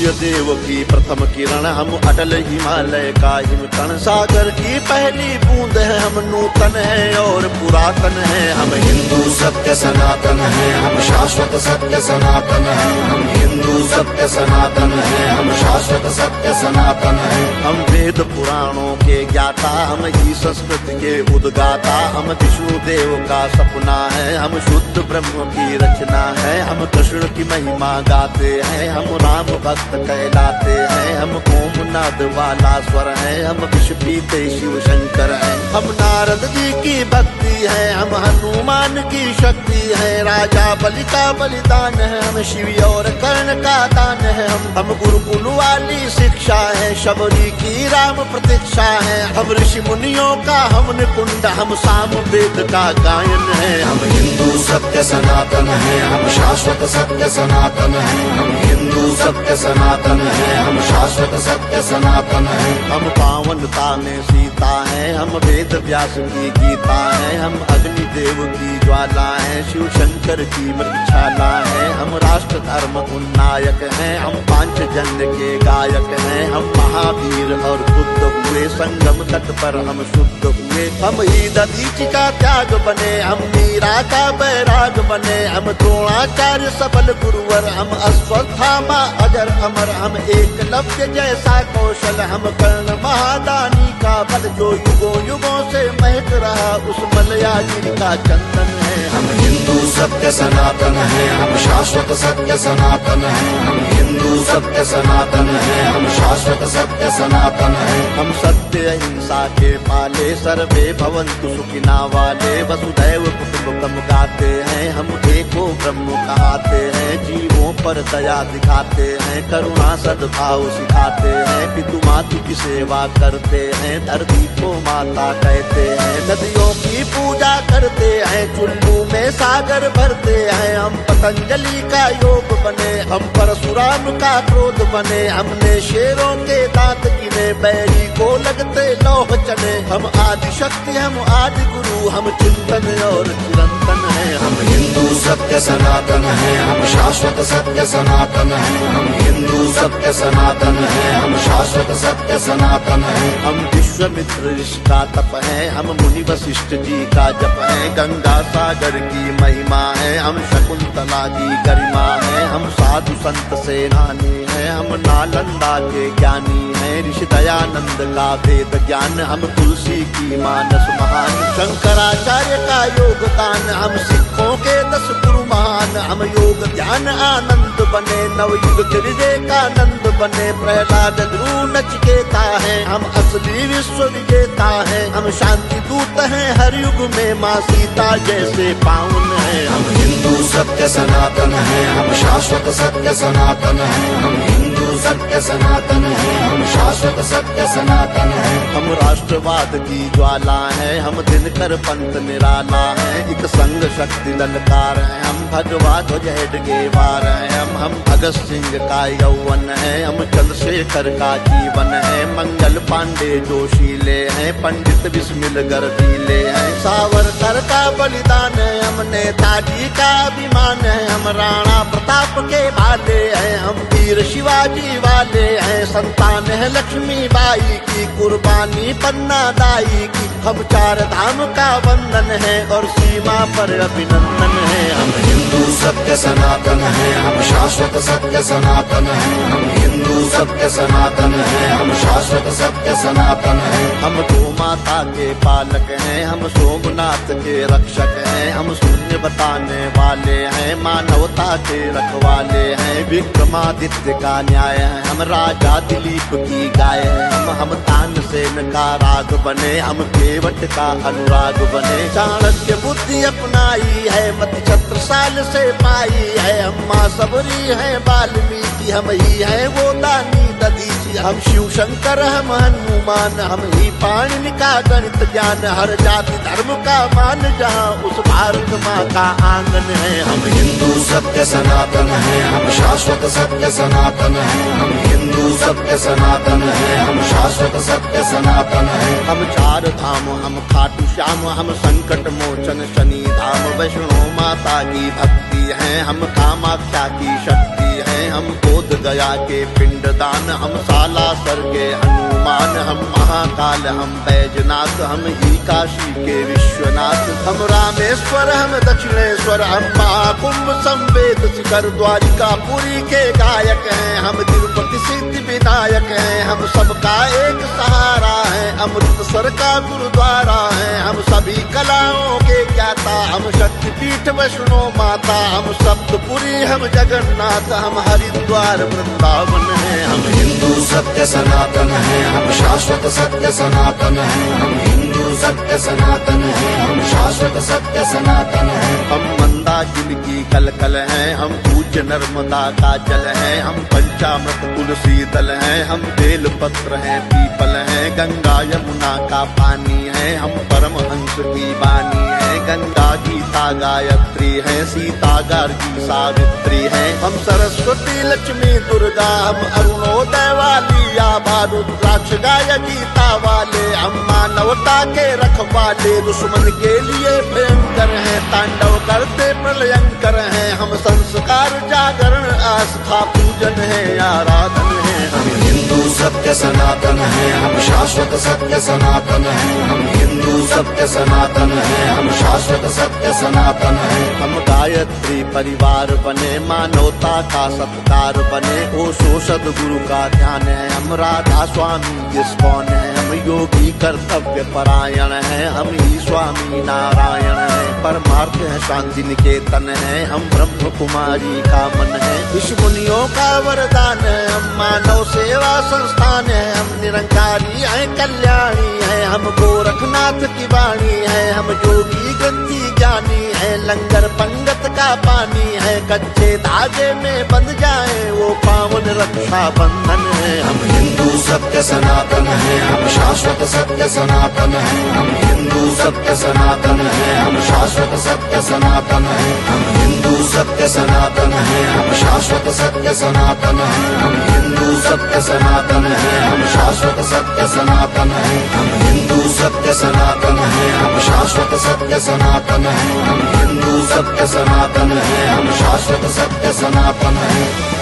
सूर्य देव की प्रथम किरण, हम अटल हिमालय का हिमकण। सागर की पहली बूंद है, हम नूतन है और पुरातन है। हम हिंदू सत्य सनातन है, हम शाश्वत सत्य सनातन है। हम हिंदू सत्य सनातन है, हम शाश्वत सत्य सनातन है। हम वेद पुराणों के ज्ञाता, हम ही संस्कृत के उद्गाता। हम विष्णु देव का सपना है, हम शुद्ध ब्रह्म की रचना है। हम कृष्ण की महिमा गाते हैं, हम राम भक्त कहलाते हैं। हम ओम नाद वाला स्वर है, हम विष पीते शिव शंकर है। हम नारद जी की भक्ति है, हम हनुमान की शक्ति है। राजा बलि का बलिदान है, हम शिव और कर्ण का दान है। हम गुरुकुल वाली शिक्षा है, शबरी की राम प्रतीक्षा है। हम ऋषि मुनियों का हम निकुंड, हम साम वेद का गायन है। हम हिंदू सत्य सनातन है, हम शाश्वत सत्य सनातन है। हम हिंदू सत्य सनातन है, हम शाश्वत सत्य सनातन है। हम पावनता में सीता है, हम वेद व्यास की गीता है। हम अग्नि देव की ज्वाला है, शिव शंकर की मृक्षाला है। हम राष्ट्र धर्म उन्नायक हैं, हम पांचजन्य के गायक हैं। हम महावीर और बुद्ध हुए, संगम तट पर हम शुद्ध हुए। हम ही दधीचि का त्याग बने, हम मीरा का बैराग बने। हम द्रोणाचार्य सबल गुरुवर, हम अश्वत्थामा अजर अमर। हम एकलव्य जैसा कौशल, हम कर्ण महादानी का बल। जो युगों युगों से महक रहा, उस मलयाजी का चंदन है। हम हिंदू सत्य सनातन है, हम शाश्वत सत्य सनातन है। हम हिंदू सत्य सनातन है, हम शाश्वत सत्य सनातन है। हम सत्य अहिंसा के पाले, सर्वे भवन्तु सुखिना वाले। वसुधैव कुटुम्बकम् गाते हैं, हम एको ब्रह्म कहाते हैं। जीवों पर दया दिखाते हैं, करुणा सद्भाव सिखाते हैं। पितु मातु की सेवा करते हैं, धरती को माता कहते हैं। नदियों की पूजा करते हैं, चुल्लू में सागर भरते हैं। हम पतंजलि का योग बने, हम परशुराम का क्रोध बने। हमने शेरों के दांत गिने, बैरी को लगते लौह चने। हम आदि शक्ति, हम आदि गुरु, हम चिंतन और चिरंतन है। हम हिंदू सत्य सनातन है, हम शाश्वत सत्य सनातन है। हम हिंदू सत्य सनातन है, हम शाश्वत सत्य सनातन है। हम विश्वामित्र ऋषि का तप है, हम मुनि वशिष्ठ जी का जप है। गंगा सागर की महिमा है, हम शकुंतला की गरिमा है। हम साधु संत सेनानी है, हम नालंदा के ज्ञानी है। ऋषि दयानंद का वेद ज्ञान, हम तुलसी की मानस महान। शंकराचार्य का योगदान, हम सिखों के 10 गुरु महान। हम योग ध्यान आनंद बने, नवयुग के विवेकानंद बने। प्रहलाद ध्रुव नचिकेता है, हम असली विश्व विजेता है। हम शांति दूत हैं हर युग में, माँ सीता जैसे पावन है। हम हिंदू सत्य सनातन है, हम शाश्वत सत्य सनातन है। हम हिंदू सत्य सनातन है, हम शाश्वत सत्य सनातन है। हम राष्ट्रवाद की ज्वाला है, हम दिनकर पंथ निराला है। एक संग शक्ति ललकार है, हम भगवा ध्वज हेडगेवार है। हम भगत सिंह का यौवन है, हम चंद्रशेखर का जीवन है। मंगल पांडे जोशीले हैं, पंडित बिस्मिल गर्दीले हैं। सावरकर का बलिदान है, हम नेताजी का अभिमान है। हम राणा प्रताप के भाले हैं, हम वीर शिवाजी वाले हैं। संतान है लक्ष्मी बाई की, कुर्बानी पन्ना दाई की। हम 4 धाम का वंदन है, और सीमा पर अभिनंदन है। हम हिंदू सत्य सनातन है, हम शाश्वत सत्य सनातन है। हम हिंदू सत्य सनातन है, हम शाश्वत सत्य सनातन है। हम गौ माता के पालक हैं, हम सोमनाथ के रक्षक हैं। हम शून्य बताने वाले हैं, मानवता के रखवाले हैं। विक्रमादित्य का न्याय है, हम राजा दिलीप की गाय है। हम तानसेन का राग बने, हम केवट का अनुराग बने। चाणक्य बुद्धि अपनाई है, मति छत्रसाल से पाई है। हम माँ सबरी है वाल्मीकि, हम ही है वो दानी दधीचि। हम शिव शंकर, हम हनुमान, हम ही पाणिनि का गणित ज्ञान। हर जाति धर्म का मान, जहाँ उस भारत माँ का आंगन है। हम हिंदू सत्य सनातन है, हम शाश्वत सत्य सनातन है। हम हिंदू सत्य सनातन है, हम शाश्वत सत्य सनातन है। हम 4 धाम, हम खाटू श्याम, हम संकट मोचन शनि धाम। वैष्णो माता की भक्ति है, हम कामाख्या की शक्ति है। हम बोध गया के पिंडदान, हम सालासर के हनुमान, हम महाकाल, हम बैजनाथ, हम ही काशी के विश्वनाथ, हम रामेश्वर, हम दक्षिणेश्वर, हम महाकुंभ संवेद शिखर द्वारिका पुरी के गायक हैं, हम तिरुपति सिद्धि विनायक हैं, हम सबका एक सहारा है, अमृतसर का गुरुद्वारा है, हम सभी कलाओं के ज्ञाता, हम शक्तिपीठ वैष्णो माता, हम सप्तपुरी, हम जगन्नाथ, हम हरिद्वार वृंदावन है, हम हिंदू सत्य सनातन है, हम शाश्वत सत्य सनातन है, हम हिंदू सत्य सनातन है, हम शाश्वत सत्य सनातन है। हम मंदाकिनी की कलकल हैं, हम पूज्य नर्मदा का जल है, हम पंचामृत तुलसी दल हैं, हम बेल पत्र हैं, पीपल हैं, गंगा यमुना का पानी है, हम परमहंस की वाणी है, गंगा गीता गायत्री है, सीता गार्गी सावित्री है, हम सरस्वती लक्ष्मी दुर्गा, हम अरुणोदय वाली आभा रुद्राक्ष गाय गीता वाले, हम मानवता के रखवाले, दुश्मन के लिए भयंकर है, तांडव करते प्रलयंकर हैं, हम संस्कार जागरण आस्था पूजन है, आराधन है। हम हिंदू सत्य सनातन है, हम शाश्वत सत्य सनातन है, हम हिंदू सत्य सनातन है, हम शाश्वत सत्य सनातन है। हम गायत्री परिवार बने, मानवता का सत्कार बने, ओशो सद्गुरु का ध्यान है, हम राधा स्वामी इस्कॉन है, हम योगी कर्तव्य परायण है, हम ही स्वामी नारायण है, परमार्थ है शांति निकेतन है, हम ब्रह्म कुमारी का मन है, ऋषि मुनियों का वरदान है, हम मानव सेवा संस्थान है, हम निरंकारी हैं कल्याणी है, हम गोरखनाथ की वाणी है, हम योगी ग्रंथी ज्ञानी है, लंगर पंगत का पानी है, कच्चे धागे में बंध जाए वो पावन रक्षा बंधन है। हम हिंदू सत्य सनातन है, हम शाश्वत सत्य सनातन है, हम हिंदू सत्य सनातन है, हम शाश्वत सत्य सनातन है, हम हिंदू सत्य सनातन है, हम शाश्वत सत्य सनातन है, हम हिंदू सत्य सनातन है, हम शाश्वत सत्य सनातन है, हम हिंदू सत्य सनातन है, हम शाश्वत सत्य सनातन है, हम हिंदू सत्य सनातन है, हम शाश्वत सत्य सनातन है।